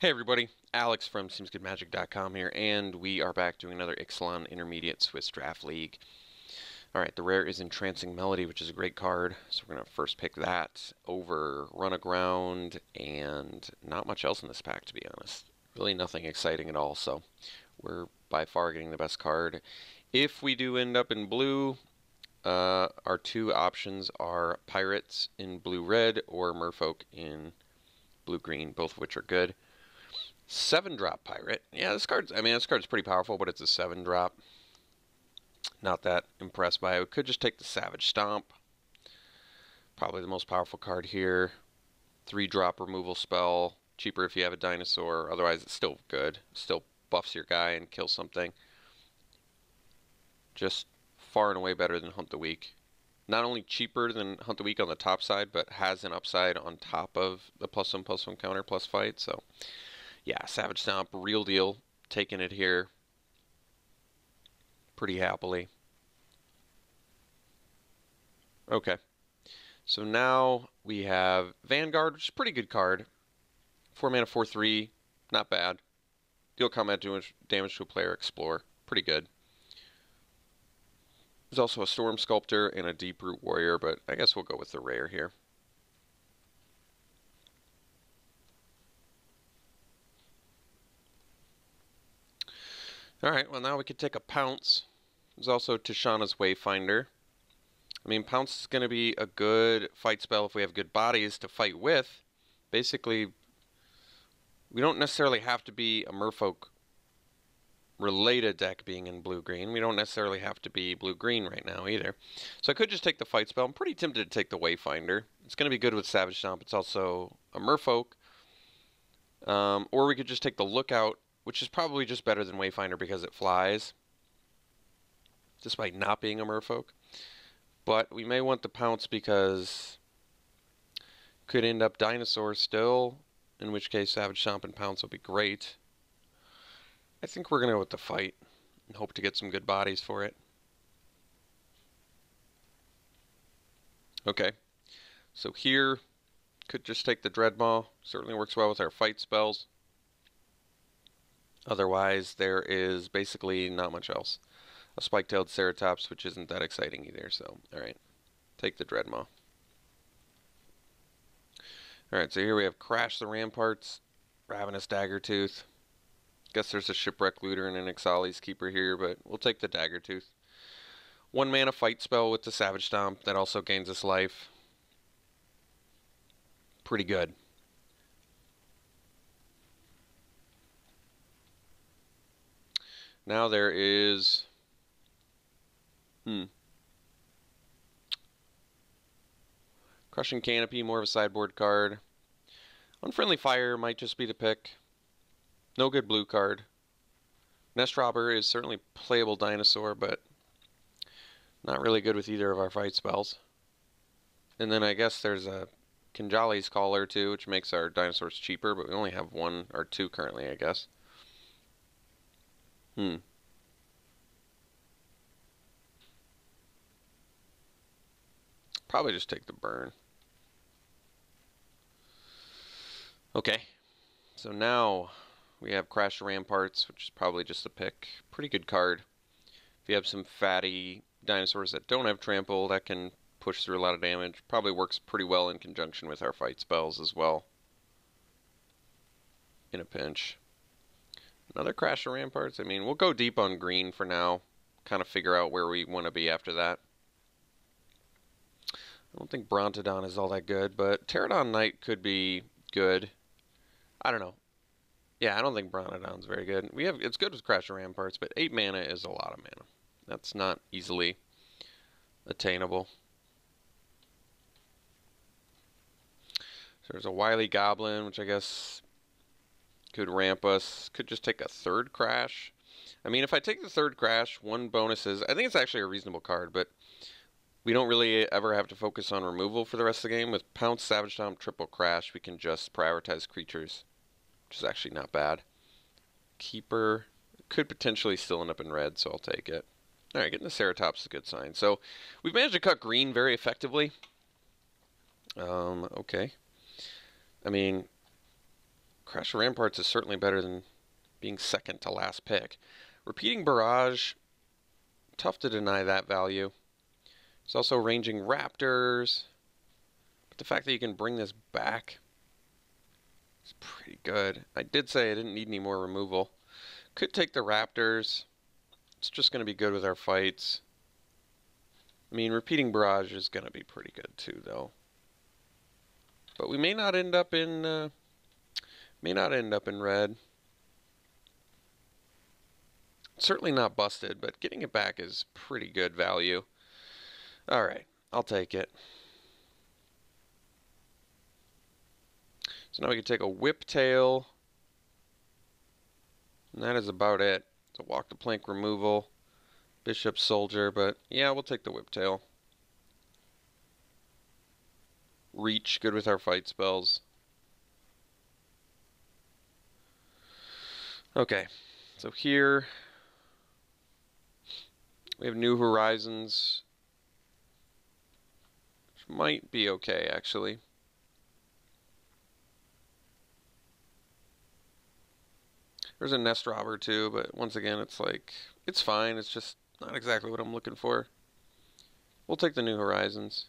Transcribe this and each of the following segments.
Hey everybody, Alex from SeemsGoodMagic.com here, and we are back doing another Ixalan Intermediate Swiss Draft League. Alright, the rare is Entrancing Melody, which is a great card, so we're going to first pick that over Run Aground, and not much else in this pack, to be honest. Really nothing exciting at all, so we're by far getting the best card. If we do end up in blue, our two options are Pirates in blue-red or Merfolk in blue-green, both of which are good. 7-drop Pirate. Yeah, this card's pretty powerful, but it's a 7-drop. Not that impressed by it. We could just take the Savage Stomp. Probably the most powerful card here. 3-drop removal spell. Cheaper if you have a dinosaur. Otherwise, it's still good. Still buffs your guy and kills something. Just far and away better than Hunt the Weak. Not only cheaper than Hunt the Weak on the top side, but has an upside on top of the +1/+1 counter plus fight, so... yeah, Savage Stomp, real deal. Taking it here pretty happily. Okay. So now we have Vanguard, which is a pretty good card. 4 mana, 4/3. Not bad. Deal combat damage to a player, explore. Pretty good. There's also a Storm Sculptor and a Deep Root Warrior, but I guess we'll go with the rare here. Alright, well now we could take a Pounce. There's also Tishana's Wayfinder. I mean, Pounce is going to be a good fight spell if we have good bodies to fight with. Basically, we don't necessarily have to be a Merfolk related deck being in blue-green. We don't necessarily have to be blue-green right now either. So I could just take the fight spell. I'm pretty tempted to take the Wayfinder. It's going to be good with Savage Stomp. It's also a Merfolk. Or we could just take the Lookout, which is probably just better than Wayfinder because it flies, despite not being a Merfolk. But we may want the Pounce because could end up Dinosaur still, in which case Savage Stomp and Pounce will be great. I think we're going to go with the fight and hope to get some good bodies for it. Okay, so here, could just take the Dreadmaw. Certainly works well with our fight spells. Otherwise, there is basically not much else. A Spike-tailed Ceratops, which isn't that exciting either, so, alright. Take the Dreadmaw. Alright, so here we have Crash the Ramparts, Ravenous Daggertooth. Guess there's a Shipwreck Looter and an Ixalan's Keeper here, but we'll take the Daggertooth. 1 mana fight spell with the Savage Stomp that also gains us life. Pretty good. Now there is... Crushing Canopy, more of a sideboard card. Unfriendly Fire might just be the pick. No good blue card. Nest Robber is certainly playable dinosaur, but not really good with either of our fight spells. And then I guess there's a Kinjali's Caller too, which makes our dinosaurs cheaper, but we only have 1 or 2 currently, I guess. Probably just take the burn. Okay. So now we have Crash the Ramparts, which is probably just a pick. Pretty good card. If you have some fatty dinosaurs that don't have trample, that can push through a lot of damage. Probably works pretty well in conjunction with our fight spells as well. In a pinch. Another Crash the Ramparts. I mean, we'll go deep on green for now. Kind of figure out where we want to be after that. I don't think Brontodon is all that good, but Pterodon Knight could be good. I don't know. Yeah, I don't think Brontodon's very good. It's good with Crash the Ramparts, but 8 mana is a lot of mana. That's not easily attainable. So there's a Wily Goblin, which I guess could ramp us. Could just take a 3rd Crash. I mean, if I take the 3rd Crash, 1 bonus is... I think it's actually a reasonable card, but we don't really ever have to focus on removal for the rest of the game. With Pounce, Savage Stomp, triple Crash, we can just prioritize creatures, which is actually not bad. Keeper could potentially still end up in red, so I'll take it. Alright, getting the Ceratops is a good sign. So, we've managed to cut green very effectively. Okay. I mean, Crash of Ramparts is certainly better than being second to last pick. Repeating Barrage, tough to deny that value. There's also Ranging Raptors, but the fact that you can bring this back is pretty good. I did say I didn't need any more removal. Could take the Raptors. It's just going to be good with our fights. I mean, Repeating Barrage is going to be pretty good too, though. But we may not end up in red. Certainly not busted, but getting it back is pretty good value. All right, I'll take it. So now we can take a Whiptail. And that is about it. So Walk the Plank removal. Bishop Soldier, but yeah, we'll take the Whiptail. Reach, good with our fight spells. Okay, so here we have New Horizons, which might be okay, actually. There's a Nest Robber, too, but once again, it's like, it's fine. It's just not exactly what I'm looking for. We'll take the New Horizons.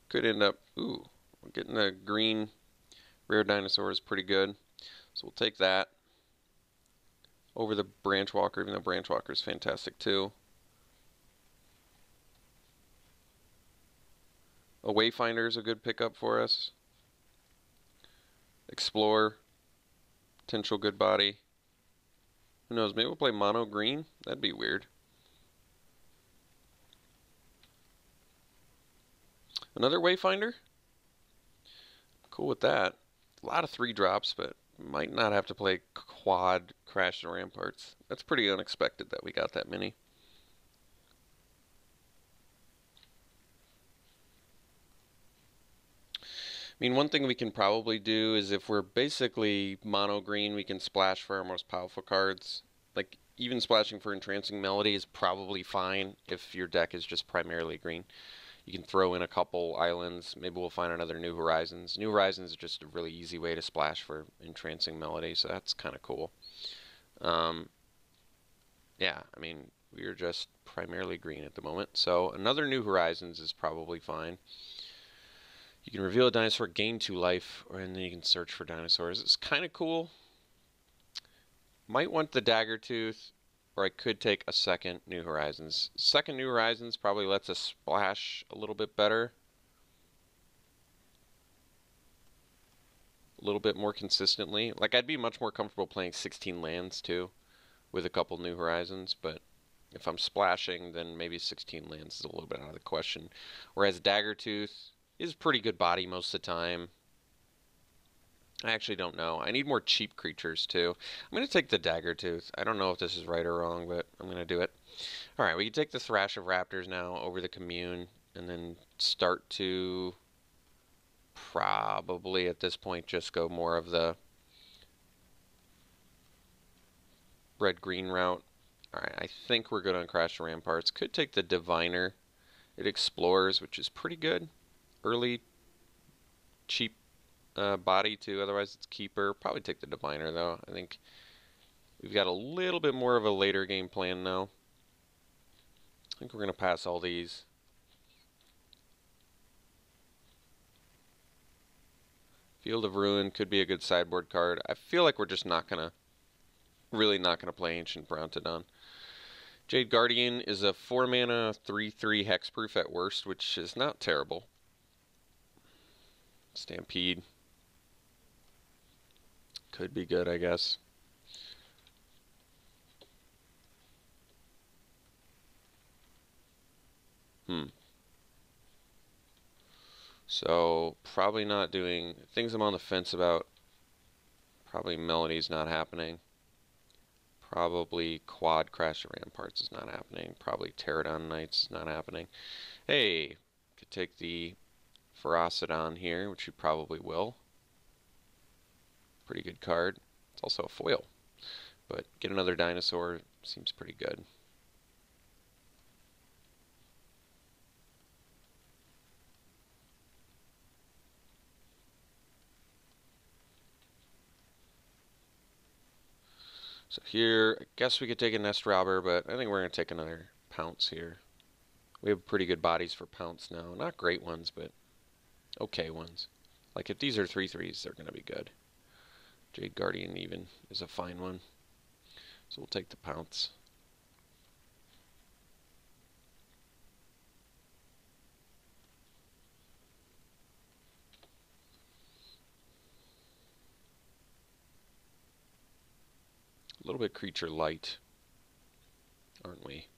Could end up, ooh, getting a green rare dinosaur is pretty good. So we'll take that over the Branch Walker, even though Branch Walker is fantastic too. A Wayfinder is a good pickup for us. Explore, potential good body. Who knows, maybe we'll play mono green? That'd be weird. Another Wayfinder? Cool with that. A lot of 3-drops, but might not have to play quad Crash and Ramparts. That's pretty unexpected that we got that many. I mean, one thing we can probably do is if we're basically mono green, we can splash for our most powerful cards. Like, even splashing for Entrancing Melody is probably fine if your deck is just primarily green. You can throw in a couple islands. Maybe we'll find another New Horizons. New Horizons is just a really easy way to splash for Entrancing Melody, so that's kind of cool. Yeah, I mean, we're just primarily green at the moment, so another New Horizons is probably fine. You can reveal a dinosaur, gain 2 life, and then you can search for dinosaurs. It's kind of cool. Might want the Dagger Tooth, or I could take a second New Horizons. Second New Horizons probably lets us splash a little bit better. A little bit more consistently. Like, I'd be much more comfortable playing 16 lands, too, with a couple New Horizons, but if I'm splashing, then maybe 16 lands is a little bit out of the question. Whereas Dagger Tooth is pretty good body most of the time. I actually don't know. I need more cheap creatures, too. I'm going to take the Dagger Tooth. I don't know if this is right or wrong, but I'm going to do it. Alright, we can take the Thrash of Raptors now over the Commune, and then start to probably, at this point, just go more of the red-green route. Alright, I think we're good on Crash and Ramparts. Could take the Diviner. It explores, which is pretty good. Early, cheap body too, otherwise it's Keeper. Probably take the Diviner though. I think we've got a little bit more of a later game plan now. I think we're going to pass all these. Field of Ruin could be a good sideboard card. I feel like we're just really not going to play Ancient Brontodon. Jade Guardian is a 4-mana 3/3 hexproof at worst, which is not terrible. Stampede could be good, I guess. So, probably not doing things I'm on the fence about. Probably Melody's not happening. Probably Quad Crash of Ramparts is not happening. Probably Pterodon Knights is not happening. Hey, could take the Ferocidon here, which you probably will. Pretty good card. It's also a foil. But get another dinosaur seems pretty good. So here, I guess we could take a nest robber, but I think we're going to take another pounce here. We have pretty good bodies for pounce now. Not great ones, but okay ones. Like if these are 3/3s, they're going to be good. Jade Guardian even is a fine one. So we'll take the pounce. A little bit creature light, aren't we?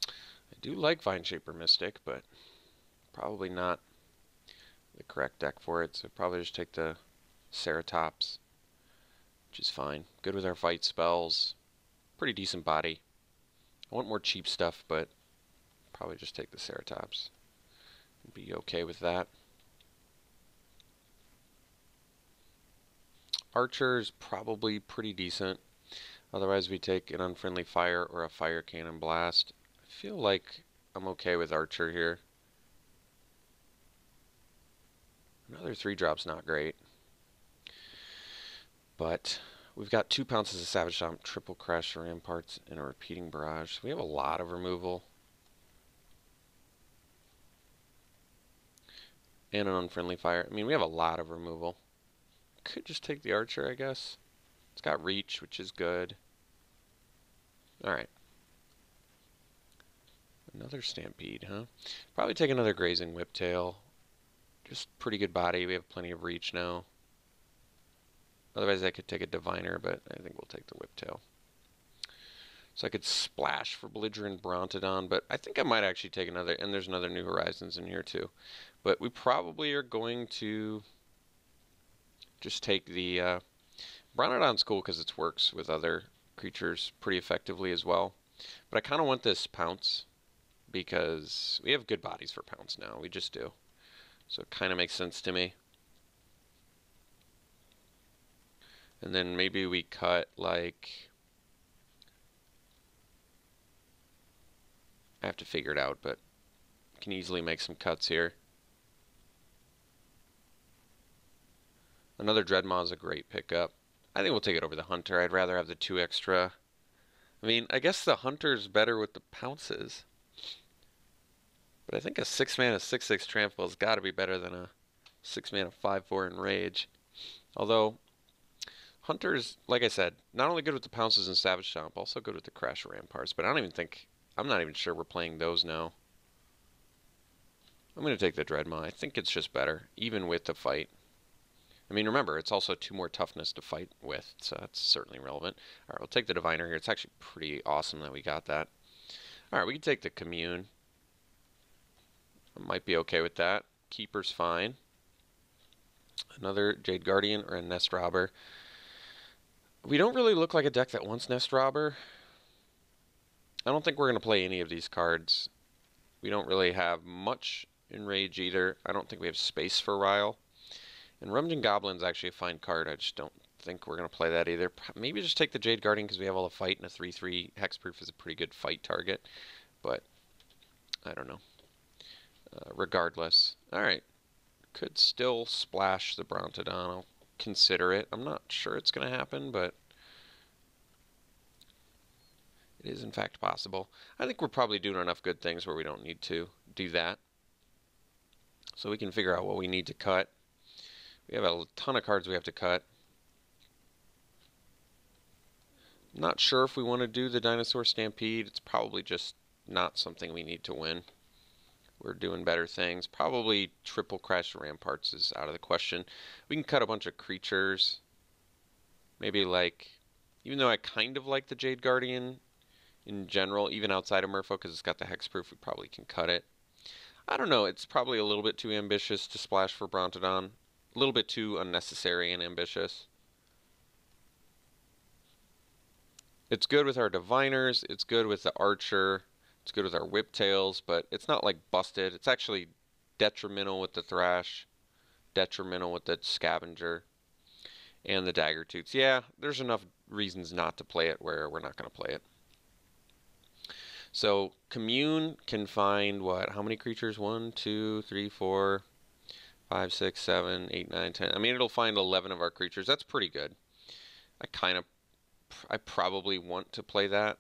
I do like Vineshaper Mystic, but probably not the correct deck for it, so probably just take the Ceratops, which is fine. Good with our fight spells. Pretty decent body. I want more cheap stuff, but probably just take the Ceratops. Be okay with that. Archer is probably pretty decent. Otherwise we take an Unfriendly Fire or a Fire Cannon Blast. I feel like I'm okay with Archer here. Another 3-drop's not great. But we've got 2 pounces of Savage Stomp, Triple Crush, Ramparts, and a Repeating Barrage. So we have a lot of removal. And an Unfriendly Fire. I mean, we have a lot of removal. Could just take the Archer, I guess. It's got Reach, which is good. Alright. Another Stampede, huh? Probably take another Grazing Whiptail. Just pretty good body. We have plenty of reach now. Otherwise I could take a Diviner, but I think we'll take the Whiptail. So I could splash for Belligerent Brontodon, but I think I might actually take another, and there's another New Horizons in here too. But we probably are going to just take the Brontodon's cool because it works with other creatures pretty effectively as well. But I kind of want this Pounce because we have good bodies for Pounce now. We just do. So it kind of makes sense to me. And then maybe we cut like... I have to figure it out, but I can easily make some cuts here. Another Dreadmaw is a great pickup. I think we'll take it over the Hunter. I'd rather have the 2 extra. I mean, I guess the Hunter's better with the Pounces. But I think a 6-mana 6/6 trample has got to be better than a 6-mana 5/4 Enrage. Although, Hunter's, like I said, not only good with the Pounces and Savage Stomp, also good with the Crash Ramparts. But I don't even think, I'm not even sure we're playing those now. I'm going to take the Dreadmaw. I think it's just better, even with the fight. I mean, remember, it's also 2 more toughness to fight with, so that's certainly relevant. Alright, we'll take the Diviner here. It's actually pretty awesome that we got that. Alright, we can take the Commune. I might be okay with that. Keeper's fine. Another Jade Guardian or a Nest Robber. We don't really look like a deck that wants Nest Robber. I don't think we're going to play any of these cards. We don't really have much Enrage either. I don't think we have space for Ryle. And Rummaging Goblin's actually a fine card. I just don't think we're going to play that either. Maybe just take the Jade Guardian because we have all the fight, and a 3/3 Hexproof is a pretty good fight target. But, I don't know. Regardless. Alright. Could still splash the Brontodon. I'll consider it. I'm not sure it's going to happen, but it is in fact possible. I think we're probably doing enough good things where we don't need to do that. So we can figure out what we need to cut. We have a ton of cards we have to cut. I'm not sure if we want to do the Dinosaur Stampede. It's probably just not something we need to win. We're doing better things. Probably Triple Crash Ramparts is out of the question. We can cut a bunch of creatures. Maybe like, even though I kind of like the Jade Guardian in general, even outside of Merfolk, because it's got the Hexproof, we probably can cut it. I don't know, it's probably a little bit too ambitious to splash for Brontodon. A little bit too unnecessary and ambitious. It's good with our Diviners, it's good with the Archer, it's good with our Whiptails, but it's not like busted. It's actually detrimental with the Thrash, detrimental with the Scavenger, and the Daggertooths. Yeah, there's enough reasons not to play it where we're not going to play it. So, Commune can find, what, how many creatures? 1, 2, 3, 4, 5, 6, 7, 8, 9, 10. I mean, it'll find 11 of our creatures. That's pretty good. I probably want to play that.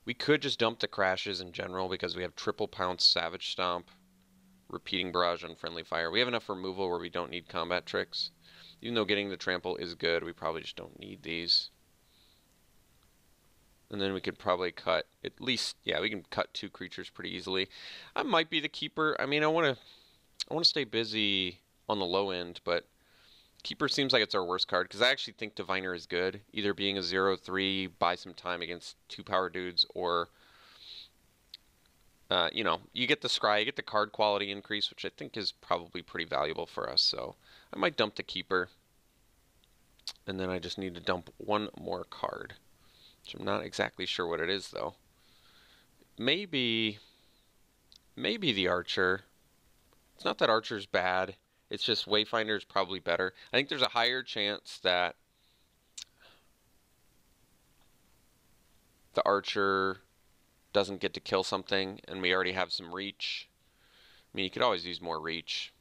We could just dump the crashes in general because we have triple pounce, savage stomp, repeating barrage, unfriendly fire. We have enough removal where we don't need combat tricks. Even though getting the trample is good, we probably just don't need these. And then we could probably cut at least, yeah, we can cut 2 creatures pretty easily. I might be the keeper. I mean, I want to stay busy on the low end, but Keeper seems like it's our worst card because I actually think Diviner is good, either being a 0/3, buy some time against 2 power dudes, or you know, you get the scry, you get the card quality increase, which I think is probably pretty valuable for us. So I might dump the Keeper, and then I just need to dump 1 more card, which I'm not exactly sure what it is though. Maybe the Archer. It's not that Archer's bad. It's just Wayfinder is probably better. I think there's a higher chance that the Archer doesn't get to kill something, and we already have some reach. I mean, you could always use more reach,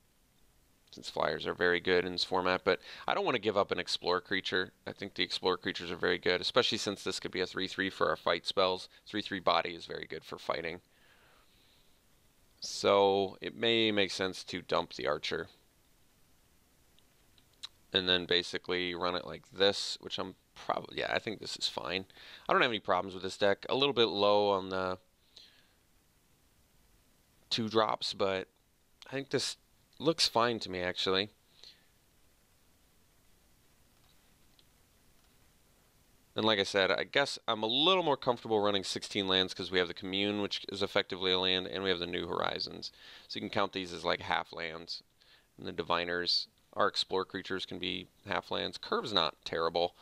since flyers are very good in this format, but I don't want to give up an Explore creature. I think the Explore creatures are very good, especially since this could be a 3/3 for our fight spells. 3/3 body is very good for fighting. So it may make sense to dump the Archer. And then basically run it like this, which I'm probably, yeah, I think this is fine. I don't have any problems with this deck. A little bit low on the 2 drops, but I think this looks fine to me, actually. And like I said, I guess I'm a little more comfortable running 16 lands because we have the Commune, which is effectively a land, and we have the New Horizons. So you can count these as like half lands. And the Diviners, our Explore creatures, can be half lands. Curve's not terrible.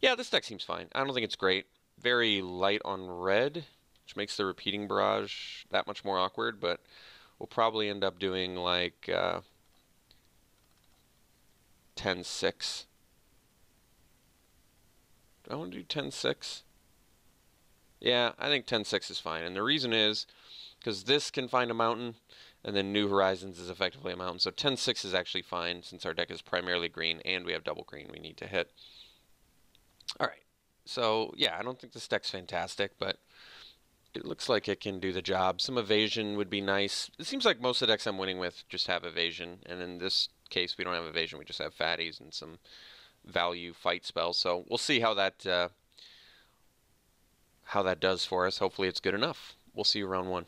Yeah, this deck seems fine. I don't think it's great. Very light on red, which makes the repeating barrage that much more awkward, but we'll probably end up doing like 10-6. Do I want to do 10-6? Yeah, I think 10-6 is fine. And the reason is because this can find a mountain, and then New Horizons is effectively a mountain. So 10-6 is actually fine since our deck is primarily green and we have double green we need to hit. All right. So, yeah, I don't think this deck's fantastic, but it looks like it can do the job. Some evasion would be nice. It seems like most of the decks I'm winning with just have evasion, and in this case we don't have evasion. We just have fatties and some value fight spells. So we'll see how that does for us. Hopefully it's good enough. We'll see you round 1.